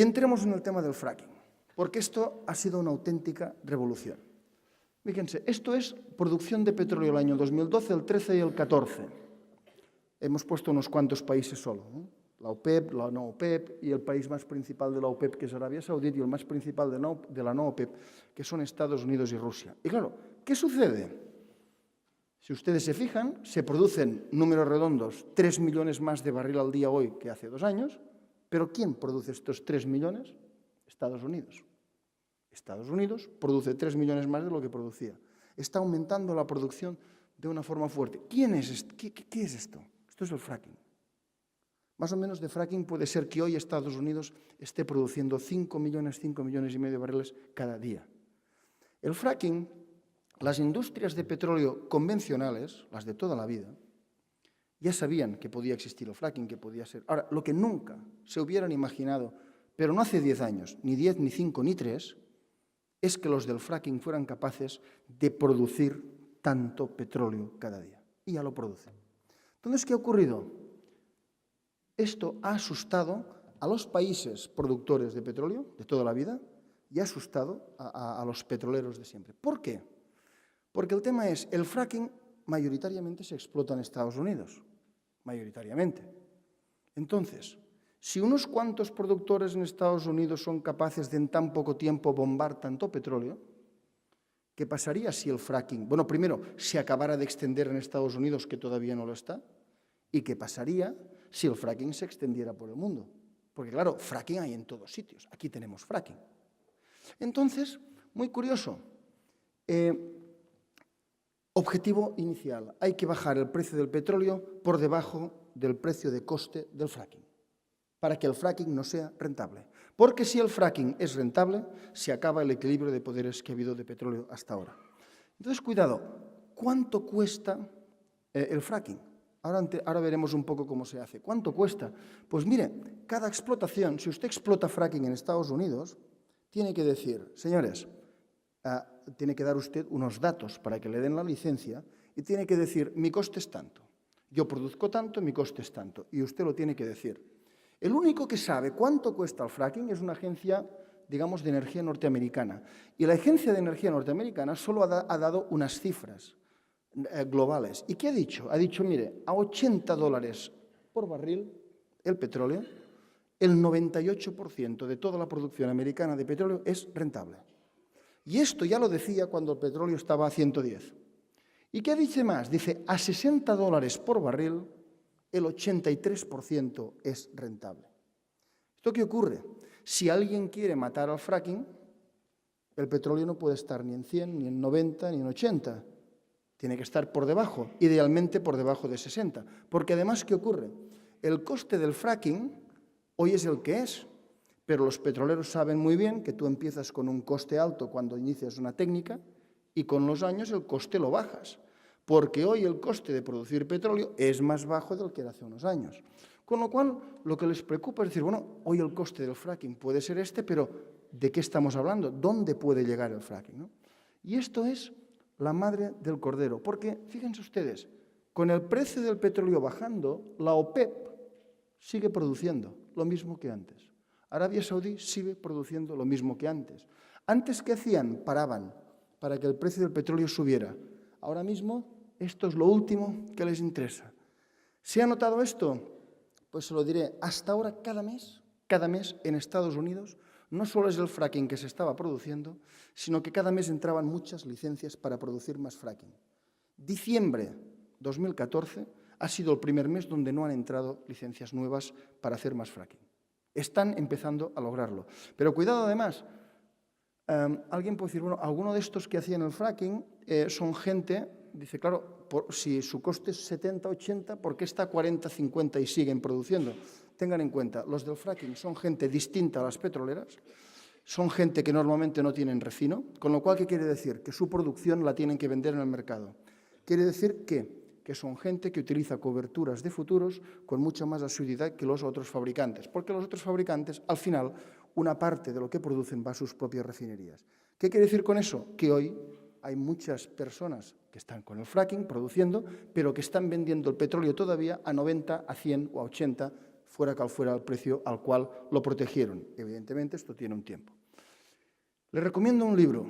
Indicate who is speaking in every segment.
Speaker 1: entremos en el tema del fracking, porque esto ha sido una auténtica revolución. Fíjense, esto es producción de petróleo el año 2012, el 13 y el 14. Hemos puesto unos cuantos países solo, ¿no? La OPEP, la no OPEP y el país más principal de la OPEP, que es Arabia Saudí, y el más principal de la no OPEP, que son Estados Unidos y Rusia. Y claro, ¿qué sucede? Si ustedes se fijan, se producen, números redondos, 3 millones más de barril al día hoy que hace 2 años, pero ¿quién produce estos 3 millones? Estados Unidos. Estados Unidos produce 3 millones más de lo que producía. Está aumentando la producción de una forma fuerte. ¿Quién es esto? ¿Qué es esto? Esto es el fracking. Más o menos de fracking puede ser que hoy Estados Unidos esté produciendo 5 millones y medio de barriles cada día. El fracking, las industrias de petróleo convencionales, las de toda la vida, ya sabían que podía existir el fracking, que podía ser. Ahora, lo que nunca se hubieran imaginado, pero no hace 10 años, ni 10, ni 5, ni 3, es que los del fracking fueran capaces de producir tanto petróleo cada día. Y ya lo producen. Entonces, ¿qué ha ocurrido? Esto ha asustado a los países productores de petróleo de toda la vida y ha asustado a los petroleros de siempre. ¿Por qué? Porque el tema es, el fracking mayoritariamente se explota en Estados Unidos, mayoritariamente. Entonces, si unos cuantos productores en Estados Unidos son capaces de en tan poco tiempo bombar tanto petróleo, ¿qué pasaría si el fracking, bueno, primero, se acabara de extender en Estados Unidos, que todavía no lo está? ¿Y qué pasaría si el fracking se extendiera por el mundo? Porque claro, fracking hay en todos sitios. Aquí tenemos fracking. Entonces, muy curioso. Objetivo inicial. Hay que bajar el precio del petróleo por debajo del precio de coste del fracking, para que el fracking no sea rentable. Porque si el fracking es rentable, se acaba el equilibrio de poderes que ha habido de petróleo hasta ahora. Entonces, cuidado. ¿Cuánto cuesta el fracking? Ahora veremos un poco cómo se hace. ¿Cuánto cuesta? Pues mire, cada explotación, si usted explota fracking en Estados Unidos, tiene que decir, señores, tiene que dar usted unos datos para que le den la licencia y tiene que decir, mi coste es tanto. Yo produzco tanto, mi coste es tanto. Y usted lo tiene que decir. El único que sabe cuánto cuesta el fracking es una agencia, digamos, de energía norteamericana. Y la agencia de energía norteamericana solo ha dado unas cifras globales. ¿Y qué ha dicho? Ha dicho, mire, a $80 por barril el petróleo, el 98% de toda la producción americana de petróleo es rentable. Y esto ya lo decía cuando el petróleo estaba a 110. ¿Y qué dice más? Dice, a $60 por barril, el 83% es rentable. ¿Esto qué ocurre? Si alguien quiere matar al fracking, el petróleo no puede estar ni en 100, ni en 90, ni en 80. Tiene que estar por debajo, idealmente por debajo de 60. Porque además, ¿qué ocurre? El coste del fracking hoy es el que es, pero los petroleros saben muy bien que tú empiezas con un coste alto cuando inicias una técnica y con los años el coste lo bajas. Porque hoy el coste de producir petróleo es más bajo del que era hace unos años. Con lo cual, lo que les preocupa es decir, bueno, hoy el coste del fracking puede ser este, pero ¿de qué estamos hablando? ¿Dónde puede llegar el fracking? ¿No? Y esto es la madre del cordero, porque, fíjense ustedes, con el precio del petróleo bajando, la OPEP sigue produciendo lo mismo que antes. Arabia Saudí sigue produciendo lo mismo que antes. Antes, ¿qué hacían? Paraban para que el precio del petróleo subiera. Ahora mismo, esto es lo último que les interesa. ¿Se ha notado esto? Pues se lo diré, hasta ahora cada mes en Estados Unidos, no solo es el fracking que se estaba produciendo, sino que cada mes entraban muchas licencias para producir más fracking. Diciembre 2014 ha sido el primer mes donde no han entrado licencias nuevas para hacer más fracking. Están empezando a lograrlo. Pero cuidado además, alguien puede decir, bueno, alguno de estos que hacían el fracking son gente, dice, claro, si su coste es 70, 80, ¿por qué está 40, 50 y siguen produciendo? Tengan en cuenta, los del fracking son gente distinta a las petroleras, son gente que normalmente no tienen refino, con lo cual, ¿qué quiere decir? Que su producción la tienen que vender en el mercado. Quiere decir que son gente que utiliza coberturas de futuros con mucha más asiduidad que los otros fabricantes, porque los otros fabricantes, al final, una parte de lo que producen va a sus propias refinerías. ¿Qué quiere decir con eso? Que hoy hay muchas personas que están con el fracking produciendo, pero que están vendiendo el petróleo todavía a 90, a 100 o a 80 fuera cual fuera el precio al cual lo protegieron. Evidentemente, esto tiene un tiempo. Les recomiendo un libro,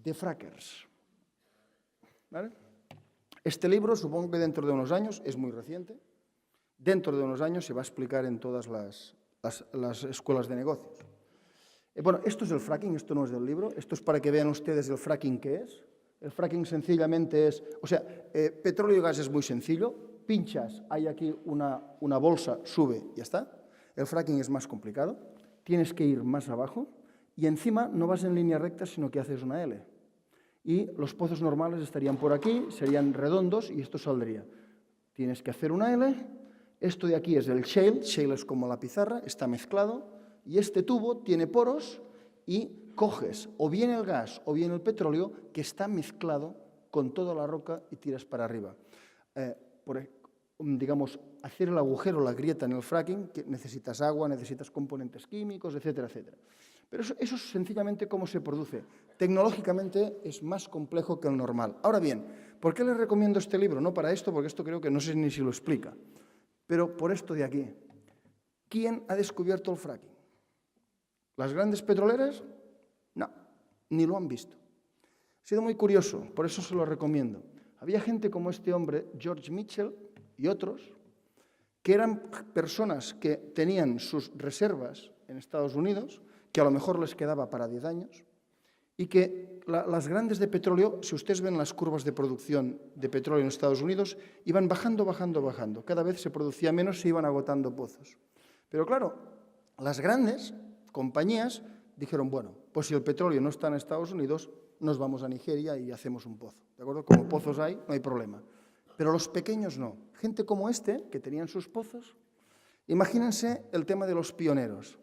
Speaker 1: The Frackers. ¿Vale? Este libro, supongo que dentro de unos años, es muy reciente, dentro de unos años se va a explicar en todas las escuelas de negocios. Bueno, esto es el fracking, esto no es del libro, esto es para que vean ustedes el fracking que es. El fracking sencillamente es, petróleo y gas es muy sencillo, pinchas, hay aquí una bolsa, sube y ya está. El fracking es más complicado, tienes que ir más abajo y encima no vas en línea recta, sino que haces una L. Y los pozos normales estarían por aquí, serían redondos y esto saldría. Tienes que hacer una L, esto de aquí es el shale, shale es como la pizarra, está mezclado y este tubo tiene poros y coges o bien el gas o bien el petróleo que está mezclado con toda la roca y tiras para arriba. Digamos, hacer el agujero, la grieta en el fracking, que necesitas agua, necesitas componentes químicos, etcétera, etcétera. Pero eso es sencillamente cómo se produce. Tecnológicamente es más complejo que el normal. Ahora bien, ¿por qué les recomiendo este libro? No para esto, porque esto creo que no sé ni si lo explica, pero por esto de aquí. ¿Quién ha descubierto el fracking? ¿Las grandes petroleras? No, ni lo han visto. Ha sido muy curioso, por eso se lo recomiendo. Había gente como este hombre, George Mitchell y otros, que eran personas que tenían sus reservas en Estados Unidos, que a lo mejor les quedaba para 10 años, y que las grandes de petróleo, si ustedes ven las curvas de producción de petróleo en Estados Unidos, iban bajando, bajando, bajando. Cada vez se producía menos, se iban agotando pozos. Pero claro, las grandes compañías dijeron, bueno, pues si el petróleo no está en Estados Unidos, nos vamos a Nigeria y hacemos un pozo. ¿De acuerdo? Como pozos hay, no hay problema. Pero los pequeños no. Gente como este, que tenían sus pozos, imagínense el tema de los pioneros.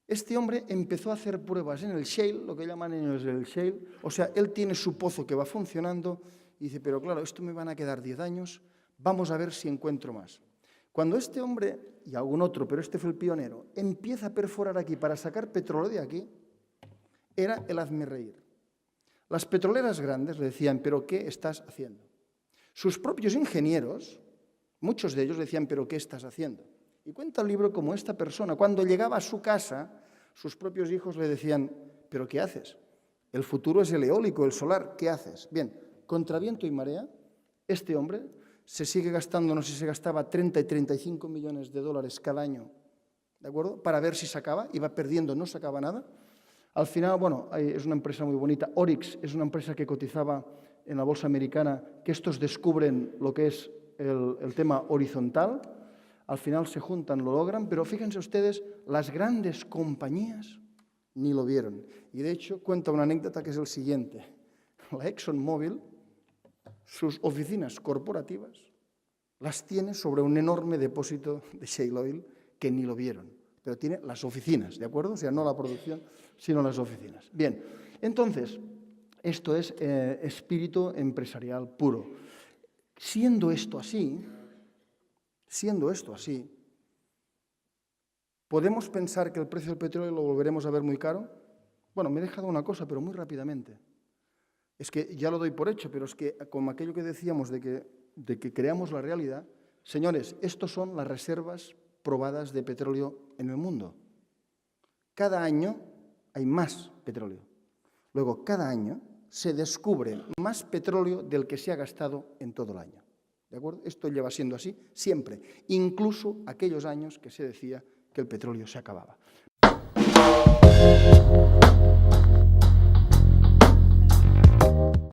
Speaker 1: Este hombre empezó a hacer pruebas en el shale, lo que llaman ellos el shale, o sea, él tiene su pozo que va funcionando y dice, pero claro, esto me van a quedar 10 años, vamos a ver si encuentro más. Cuando este hombre, y algún otro, pero este fue el pionero, empieza a perforar aquí para sacar petróleo de aquí, era el hazmerreír. Las petroleras grandes le decían, ¿pero qué estás haciendo? Sus propios ingenieros, muchos de ellos decían, ¿pero qué estás haciendo? Y cuenta el libro como esta persona, cuando llegaba a su casa, sus propios hijos le decían, ¿pero qué haces? El futuro es el eólico, el solar, ¿qué haces? Bien, contra viento y marea, este hombre se sigue gastando, no sé si se gastaba 30 y 35 millones de dólares cada año, ¿de acuerdo? Para ver si sacaba, iba perdiendo, no sacaba nada. Al final, bueno, es una empresa muy bonita. Oryx es una empresa que cotizaba en la bolsa americana, que estos descubren lo que es el tema horizontal. Al final se juntan, lo logran, pero fíjense ustedes, las grandes compañías ni lo vieron. Y de hecho, cuenta una anécdota que es el siguiente. La ExxonMobil, sus oficinas corporativas, las tiene sobre un enorme depósito de shale oil que ni lo vieron. Pero tiene las oficinas, ¿de acuerdo? O sea, no la producción, sino las oficinas. Bien, entonces, esto es espíritu empresarial puro. Siendo esto así, ¿podemos pensar que el precio del petróleo lo volveremos a ver muy caro? Bueno, me he dejado una cosa, pero muy rápidamente. Es que ya lo doy por hecho, pero es que como aquello que decíamos de que creamos la realidad, señores, estos son las reservas probadas de petróleo en el mundo. Cada año hay más petróleo. Luego, cada año se descubre más petróleo del que se ha gastado en todo el año. ¿De acuerdo? Esto lleva siendo así siempre, incluso aquellos años que se decía que el petróleo se acababa.